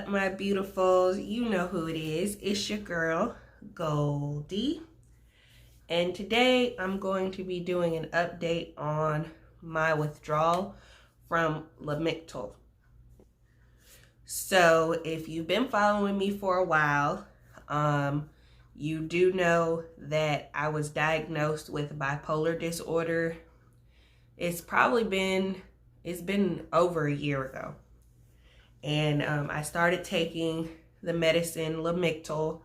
up, my beautifuls? You know who it is. It's your girl, Goldie. And today I'm going to be doing an update on my withdrawal from Lamictal. So if you've been following me for a while, you do know that I was diagnosed with bipolar disorder. It's been over a year ago. And I started taking the medicine Lamictal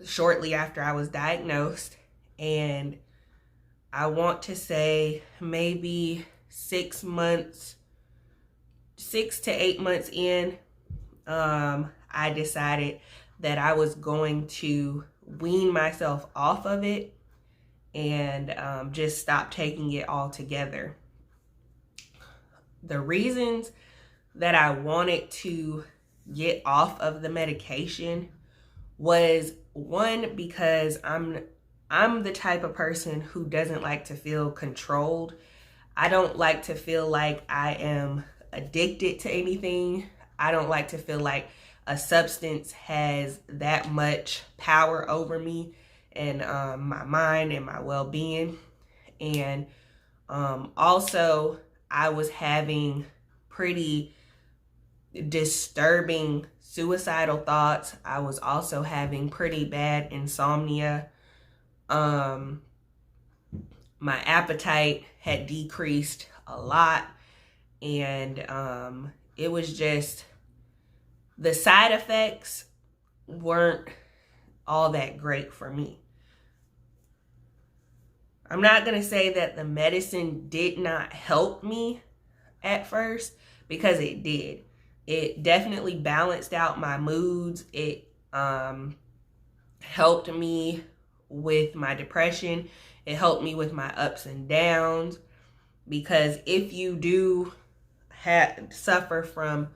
shortly after I was diagnosed. And I want to say maybe 6 to 8 months in, I decided that I was going to wean myself off of it and just stop taking it altogether. The reasons that I wanted to get off of the medication was, one, because I'm the type of person who doesn't like to feel controlled. I don't like to feel like I am addicted to anything. I don't like to feel like a substance has that much power over me and my mind and my well-being. And also, I was having pretty disturbing suicidal thoughts. I was also having pretty bad insomnia. My appetite had decreased a lot. And it was just, the side effects weren't all that great for me. I'm not going to say that the medicine did not help me at first, because it did. It definitely balanced out my moods. It helped me with my depression. It helped me with my ups and downs, because if you do suffer from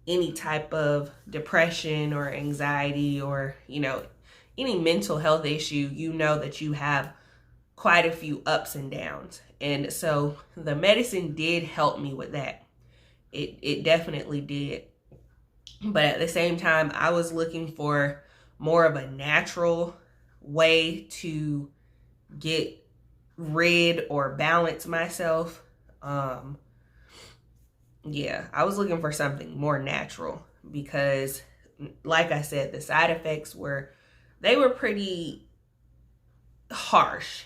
any type of depression or anxiety or, any mental health issue, you know that you have quite a few ups and downs. And so the medicine did help me with that. It definitely did. But at the same time, I was looking for more of a natural way to get rid or balance myself. Yeah, I was looking for something more natural because, like I said, the side effects were pretty harsh.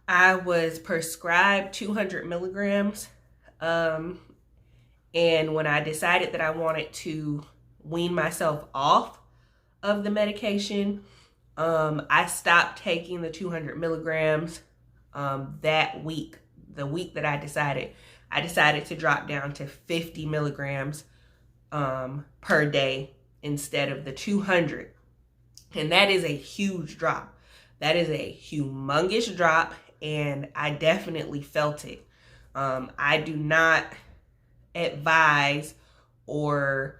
I was prescribed 200 milligrams. And when I decided that I wanted to wean myself off of the medication, I stopped taking the 200 milligrams that week. The week that I decided to drop down to 50 milligrams per day instead of the 200. And that is a huge drop. That is a humongous drop, and I definitely felt it. I do not advise or,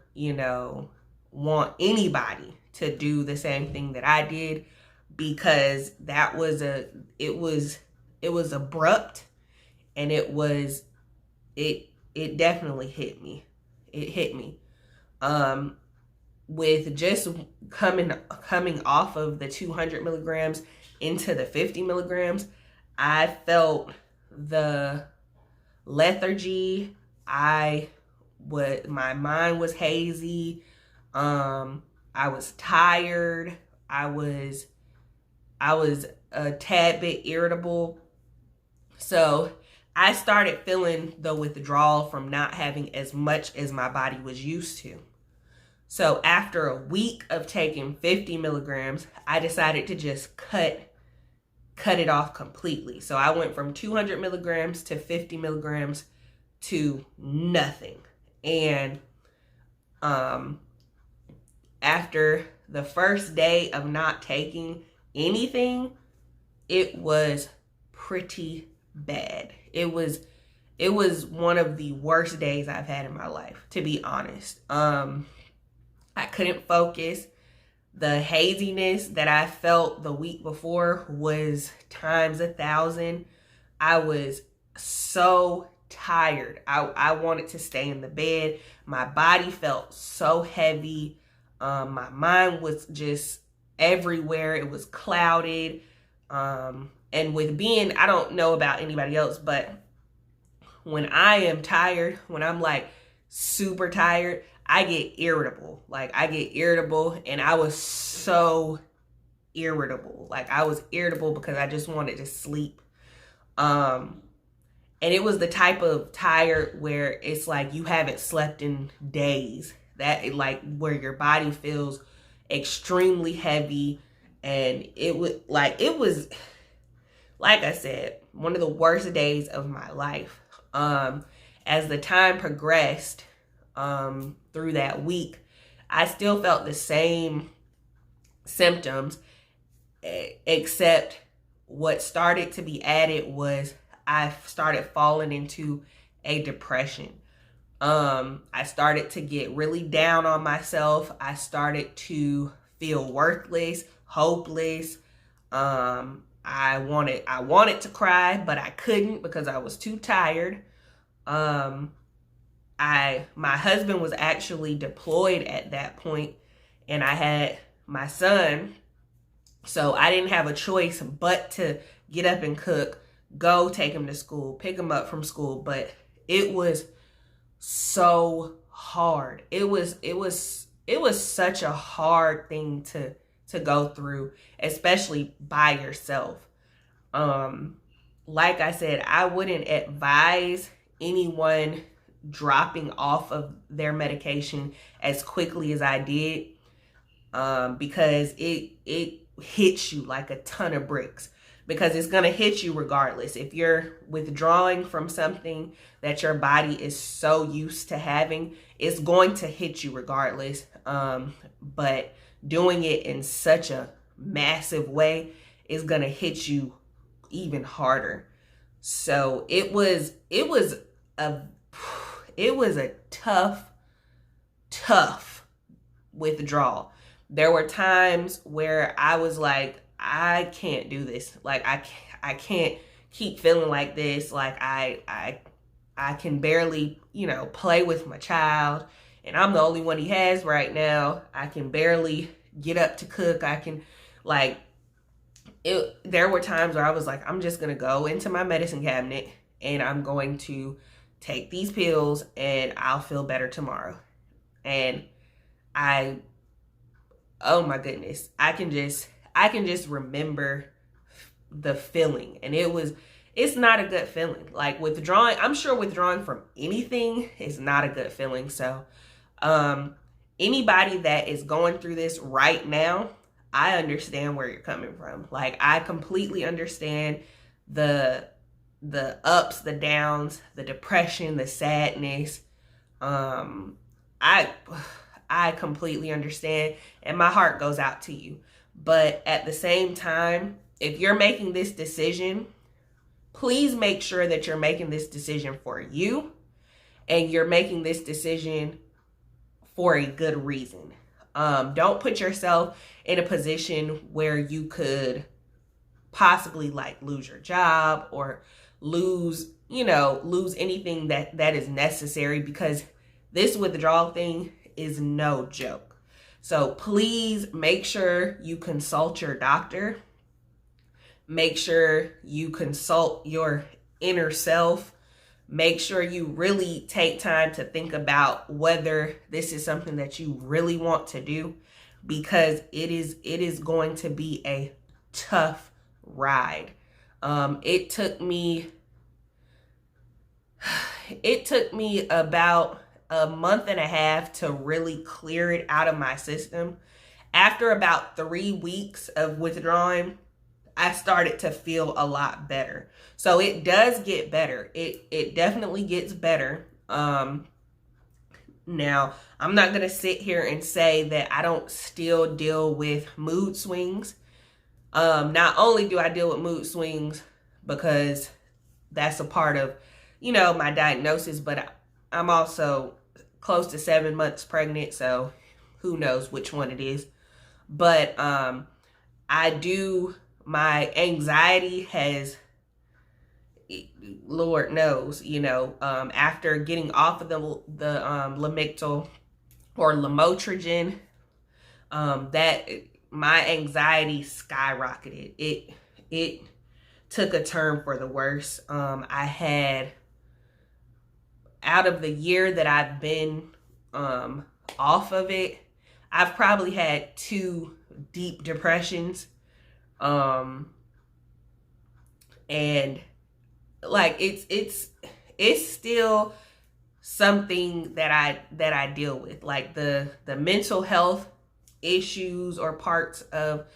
want anybody to do the same thing that I did, because it was abrupt, and it definitely hit me. It hit me. With just coming off of the 200 milligrams into the 50 milligrams, I felt the lethargy. My mind was hazy. I was tired. I was a tad bit irritable. So I started feeling the withdrawal from not having as much as my body was used to. So after a week of taking 50 milligrams, I decided to just cut it off completely. So I went from 200 milligrams to 50 milligrams to nothing. And after the first day of not taking anything, it was pretty bad. It was one of the worst days I've had in my life, to be honest. I couldn't focus. The haziness that I felt the week before was times 1,000. I was so tired. I wanted to stay in the bed. My body felt so heavy. My mind was just everywhere. It was clouded. And with being, I don't know about anybody else, but when I am tired, when I'm like super tired, I get irritable. Like I get irritable, and I was so irritable. Like I was irritable because I just wanted to sleep. And it was the type of tired where it's like you haven't slept in days. That like where your body feels extremely heavy, and it was like I said, one of the worst days of my life. As the time progressed through that week, I still felt the same symptoms, except what started to be added was I started falling into a depression. I started to get really down on myself. I started to feel worthless, hopeless. I wanted to cry, but I couldn't because I was too tired. My husband was actually deployed at that point, and I had my son. So I didn't have a choice but to get up and cook, go take him to school, pick him up from school. But it was so hard. It was such a hard thing to go through, especially by yourself. Like I said, I wouldn't advise anyone dropping off of their medication as quickly as I did, because it hits you like a ton of bricks, because it's going to hit you regardless. If you're withdrawing from something that your body is so used to having, it's going to hit you regardless. But doing it in such a massive way is going to hit you even harder. So it was a tough withdrawal. There were times where I was like, I can't do this. Like I can't keep feeling like this. Like I can barely, play with my child, and I'm the only one he has right now. I can barely get up to cook. There were times where I was like, I'm just going to go into my medicine cabinet and I'm going to take these pills and I'll feel better tomorrow. And oh my goodness, I can just remember the feeling. And it's not a good feeling. Like withdrawing, I'm sure withdrawing from anything is not a good feeling. So, anybody that is going through this right now, I understand where you're coming from. Like I completely understand the ups, the downs, the depression, the sadness. I completely understand, and my heart goes out to you. But at the same time, if you're making this decision, please make sure that you're making this decision for you, and you're making this decision for a good reason. Don't put yourself in a position where you could possibly lose your job or lose anything that is necessary, because this withdrawal thing is no joke. So please make sure you consult your doctor. Make sure you consult your inner self. Make sure you really take time to think about whether this is something that you really want to do, because it is going to be a tough ride. It took me about a month and a half to really clear it out of my system. After about 3 weeks of withdrawing, I started to feel a lot better. So it does get better. It definitely gets better. Now, I'm not going to sit here and say that I don't still deal with mood swings. Not only do I deal with mood swings because that's a part of, my diagnosis, but I'm also close to 7 months pregnant, so who knows which one it is. But my anxiety Lord knows, you know, after getting off of the Lamictal or Lamotrigine, that my anxiety skyrocketed. It took a turn for the worse. I had, out of the year that I've been off of it, I've probably had 2 deep depressions. And like it's still something that I deal with, like the mental health issues or parts of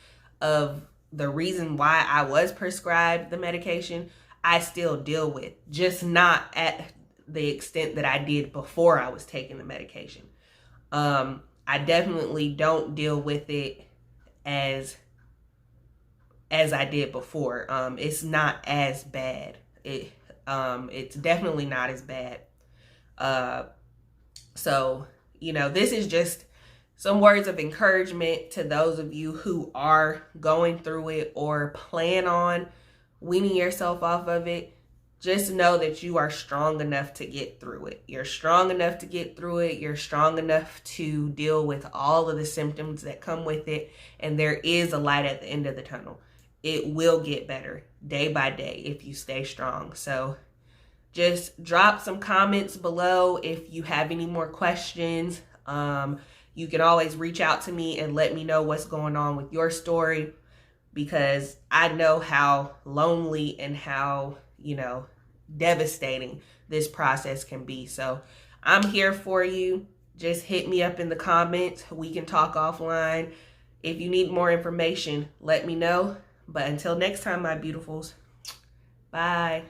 the reason why I was prescribed the medication. I still deal with, just not at the extent that I did before I was taking the medication. I definitely don't deal with it as I did before. It's not as bad. It's definitely not as bad. So, you know, this is just some words of encouragement to those of you who are going through it or plan on weaning yourself off of it. Just know that you are strong enough to get through it. You're strong enough to get through it. You're strong enough to deal with all of the symptoms that come with it. And there is a light at the end of the tunnel. It will get better day by day if you stay strong. So just drop some comments below if you have any more questions. You can always reach out to me and let me know what's going on with your story, because I know how lonely and how, you know, devastating this process can be. So I'm here for you. Just hit me up in the comments. We can talk offline. If you need more information, let me know. But until next time, my beautifuls, bye.